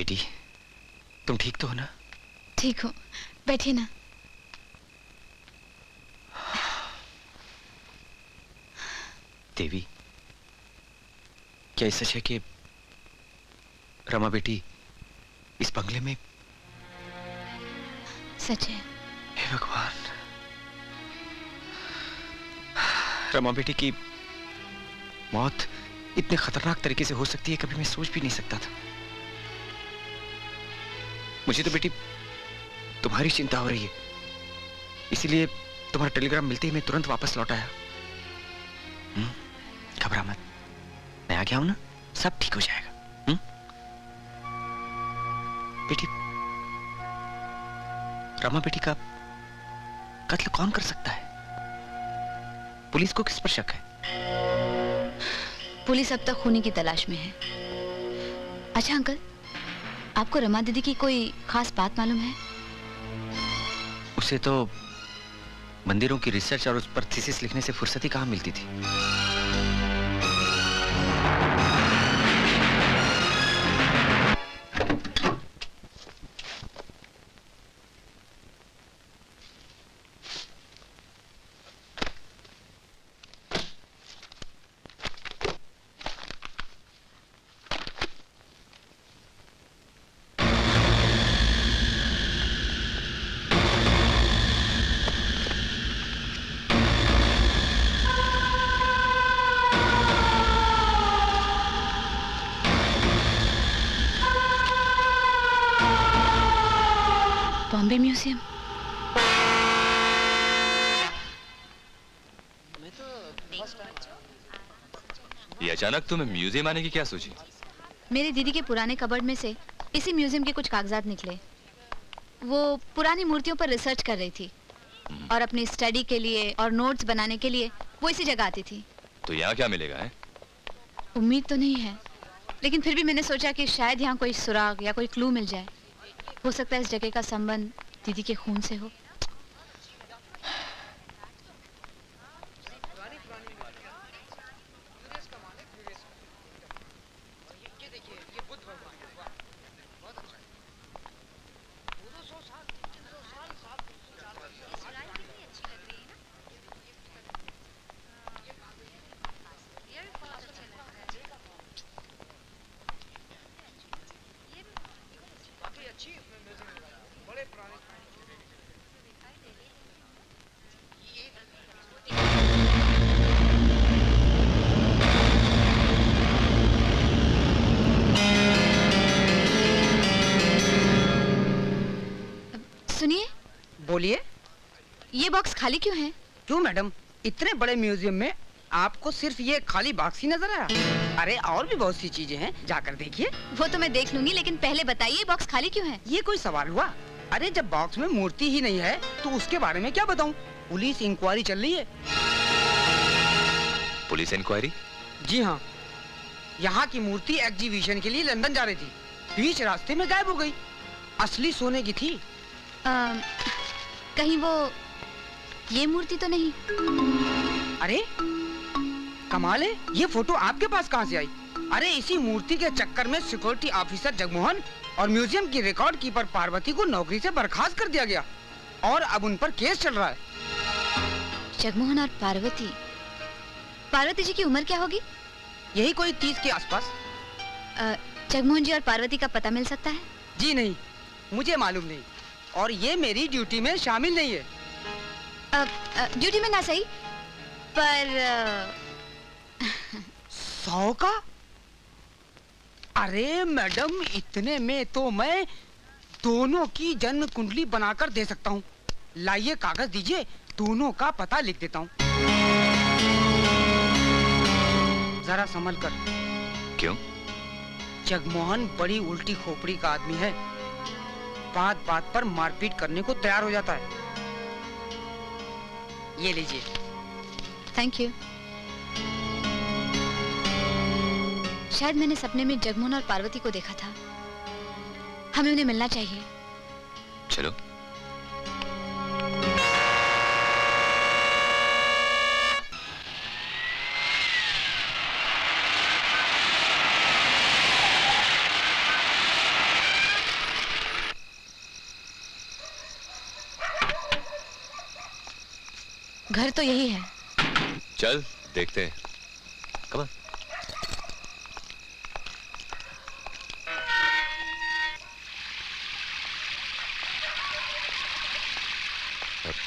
बेटी, तुम ठीक तो हो ना? ठीक हूँ, बैठिए ना। देवी, क्या ये सच है कि रमा बेटी इस बंगले में? सच है। हे भगवान, रमा बेटी की मौत इतने खतरनाक तरीके से हो सकती है, कभी मैं सोच भी नहीं सकता था। मुझे तो बेटी तुम्हारी चिंता हो रही है, इसीलिए तुम्हारा टेलीग्राम मिलते ही मैं तुरंत वापस लौट आया। घबरा मत, मैं आ गया हूं ना, सब ठीक हो जाएगा। बेटी, रमा बेटी का कत्ल कौन कर सकता है? पुलिस को किस पर शक है? पुलिस अब तक खूनी की तलाश में है। अच्छा अंकल, आपको रमा दीदी की कोई खास बात मालूम है? उसे तो मंदिरों की रिसर्च और उस पर थीसिस लिखने से फुर्सत ही कहां मिलती थी। बॉम्बे म्यूजियम। ये अचानक तुम्हें म्यूजियम आने की क्या सोची? मेरी दीदी के पुराने कबर्ड में से इसी म्यूजियम के कुछ कागजात निकले। वो पुरानी मूर्तियों पर रिसर्च कर रही थी और अपनी स्टडी के लिए और नोट्स बनाने के लिए वो इसी जगह आती थी। तो यहाँ क्या मिलेगा है? उम्मीद तो नहीं है, लेकिन फिर भी मैंने सोचा कि शायद यहाँ कोई सुराग या कोई क्लू मिल जाए। हो सकता है इस जगह का संबंध दीदी के खून से हो। सुनिए। बोलिए। ये बॉक्स खाली क्यों है? क्यों मैडम, इतने बड़े म्यूजियम में आपको सिर्फ ये खाली बॉक्स ही नजर आया? अरे और भी बहुत सी चीजें हैं, जाकर देखिए। वो तो मैं देख लूंगी, लेकिन पहले बताइए बॉक्स खाली क्यों है? ये कोई सवाल हुआ? अरे जब बॉक्स में मूर्ति ही नहीं है तो उसके बारे में क्या बताऊं? पुलिस इंक्वायरी चल रही है। Police inquiry? जी हाँ, यहाँ की मूर्ति एग्जीबिशन के लिए लंदन जा रही थी, बीच रास्ते में गायब हो गई। असली सोने की थी। कहीं वो ये मूर्ति तो नहीं? अरे कमाल है, ये फोटो आपके पास कहाँ से आई? अरे इसी मूर्ति के चक्कर में सिक्योरिटी ऑफिसर जगमोहन और म्यूजियम की रिकॉर्ड कीपर पार्वती को नौकरी से बर्खास्त कर दिया गया और अब उन पर केस चल रहा है। जगमोहन और पार्वती। पार्वती जी की उम्र क्या होगी? यही कोई 30 के आसपास। जगमोहन जी और पार्वती का पता मिल सकता है? जी नहीं, मुझे मालूम नहीं और ये मेरी ड्यूटी में शामिल नहीं है। ड्यूटी में ना सही, पर 100 का? अरे मैडम, इतने में तो मैं दोनों की जन्म कुंडली बनाकर दे सकता हूँ। लाइए कागज दीजिए, दोनों का पता लिख देता हूँ। जरा संभल कर। क्यों? जगमोहन बड़ी उल्टी खोपड़ी का आदमी है, बात बात पर मारपीट करने को तैयार हो जाता है। ये लीजिए। Thank you. शायद मैंने सपने में जगमोहन और पार्वती को देखा था। हमें उन्हें मिलना चाहिए। चलो। घर तो यही है। चल देखते हैं। Come on.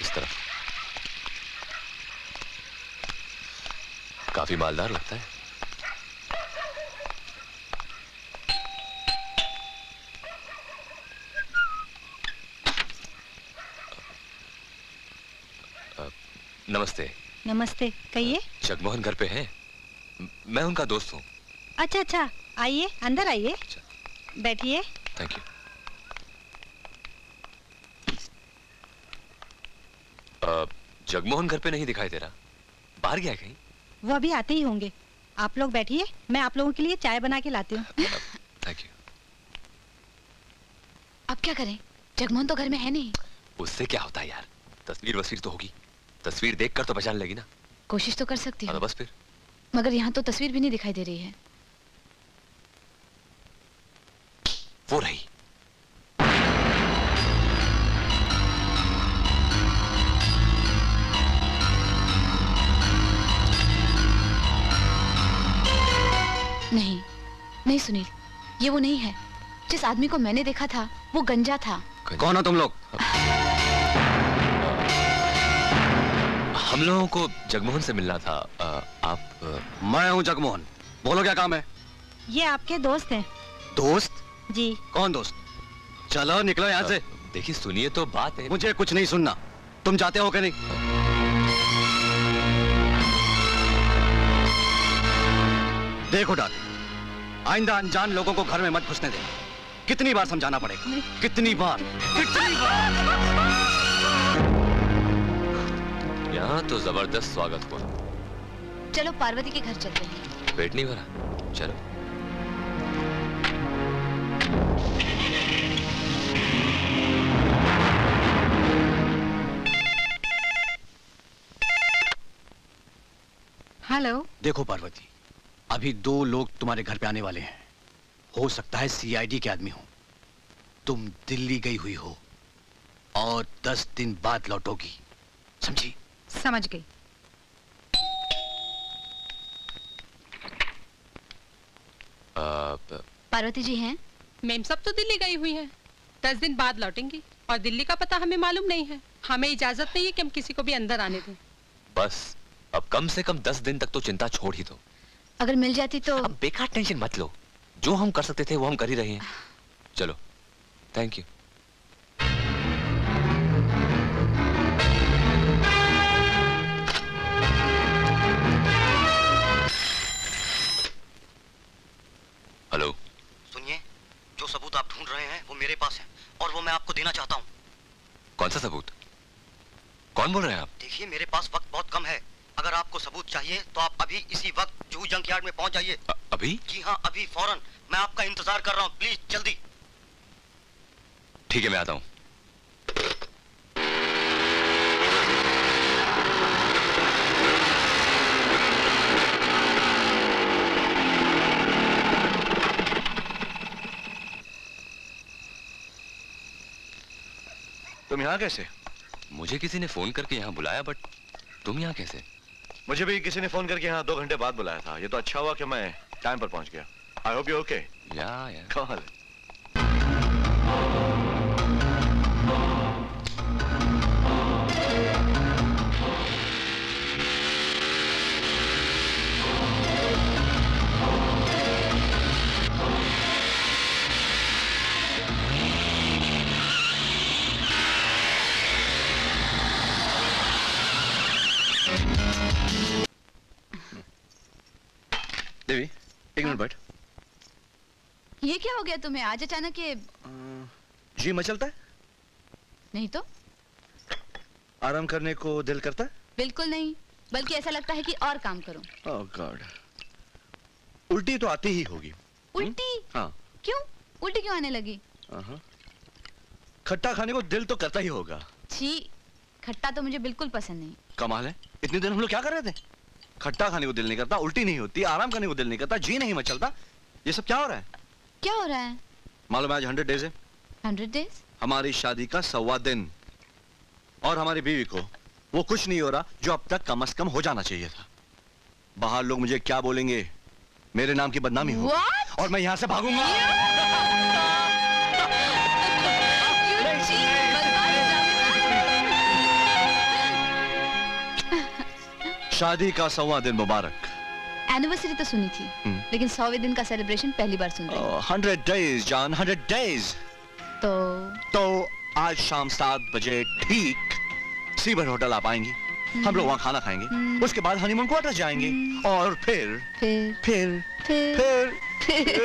इस तरफ काफी मालदार लगता है। नमस्ते। नमस्ते, कहिए। जगमोहन घर पे हैं? मैं उनका दोस्त हूँ। अच्छा अच्छा, आइए अंदर आइए। अच्छा। बैठिए। Thank you. जगमोहन घर पे नहीं दिखाई दे रहा, बाहर गया कहीं? वो अभी आते ही होंगे। आप लोग बैठिए, मैं आप लोगों के लिए चाय बना के लाती हूँ। Thank you. अब क्या करें, जगमोहन तो घर में है नहीं। उससे क्या होता है यार, तस्वीर वस्वीर तो होगी, तस्वीर देखकर तो पहचान लेगी ना। कोशिश तो कर सकती हूँ। बस फिर। मगर यहाँ तो तस्वीर भी नहीं दिखाई दे रही है। वो रही। नहीं नहीं सुनील, ये वो नहीं है। जिस आदमी को मैंने देखा था वो गंजा था। कौन हो तुम लोग? हम लोगों को जगमोहन से मिलना था। आप? मैं हूँ जगमोहन। बोलो क्या काम है? ये आपके दोस्त हैं। दोस्त? जी। कौन दोस्त? चलो निकलो यहाँ से। देखिए सुनिए तो बात है। मुझे कुछ नहीं सुनना। तुम जाते हो कि नहीं? देखो डार्लिंग, आइंदा अनजान लोगों को घर में मत घुसने देना। कितनी बार समझाना पड़ेगा? कितनी बार? यहाँ तो जबरदस्त स्वागत हुआ। चलो पार्वती के घर चलते हैं। पेट नहीं भरा? चलो। हेलो। देखो पार्वती, अभी 2 लोग तुम्हारे घर पे आने वाले हैं। हो सकता है सीआईडी के आदमी हो। तुम दिल्ली गई हुई हो और 10 दिन बाद लौटोगी, समझी? समझ गई। पार्वती जी हैं? मैम सब तो दिल्ली गई हुई हैं। 10 दिन बाद लौटेंगी और दिल्ली का पता हमें मालूम नहीं है। हमें इजाजत नहीं है कि हम किसी को भी अंदर आने दें। बस अब कम से कम 10 दिन तक तो चिंता छोड़ ही दो। अगर मिल जाती तो? अब बेकार टेंशन मत लो, जो हम कर सकते थे वो हम कर ही रहे हैं। चलो, थैंक यू। हेलो। सुनिए, जो सबूत आप ढूंढ रहे हैं वो मेरे पास है और वो मैं आपको देना चाहता हूँ। कौन सा सबूत? कौन बोल रहे हैं आप? देखिए मेरे पास वक्त बहुत कम है। अगर आपको सबूत चाहिए तो आप अभी इसी वक्त जूहू जंकयार्ड में पहुंच जाइए। अभी? जी हाँ, अभी फौरन। मैं आपका इंतजार कर रहा हूँ, प्लीज जल्दी। ठीक है, मैं आता हूँ। तुम यहाँ कैसे? मुझे किसी ने फोन करके यहाँ बुलाया, बट तुम यहाँ कैसे? मुझे भी किसी ने फोन करके यहाँ 2 घंटे बाद बुलाया था। ये तो अच्छा हुआ कि मैं टाइम पर पहुंच गया। I hope you okay. या कमाल। देवी, 1 मिनट बैठ। ये क्या हो गया तुम्हें आज अचानक? ये जी मचलता है? नहीं तो। आराम करने को दिल करता है? बिल्कुल नहीं, बल्कि ऐसा लगता है कि और काम करूं। ओह गॉड, उल्टी तो आती ही होगी। उल्टी? हाँ। क्यों उल्टी क्यों आने लगी? खट्टा खाने को दिल तो करता ही होगा। छी, खट्टा तो मुझे बिल्कुल पसंद नहीं। कमाल है, इतने दिन हम लोग क्या कर रहे थे? खट्टा खाने को दिल नहीं करता, उल्टी नहीं होती, आराम करने को दिल नहीं करता, जी नहीं मचलता। ये सब क्या हो रहा है? क्या हो रहा है? मालूम है आज 100 डेज है। 100 डेज? हमारी शादी का 1.25 दिन। और हमारी बीवी को वो कुछ नहीं हो रहा जो अब तक कम से कम हो जाना चाहिए था। बाहर लोग मुझे क्या बोलेंगे, मेरे नाम की बदनामी हो What? और मैं यहाँ से भागूंगा। शादी का 100वां दिन मुबारक। एनिवर्सरी तो सुनी थी, लेकिन 100वें दिन का सेलिब्रेशन पहली बार सुन रही हूँ। 100 days जान, 100 days। तो आज शाम 7 बजे ठीक सीबर्ड होटल आप आएंगी, हम लोग वहाँ खाना खाएंगे, उसके बाद हनीमून क्वार्टर्स जाएंगे और फिर फिर फिर फिर फिर, फिर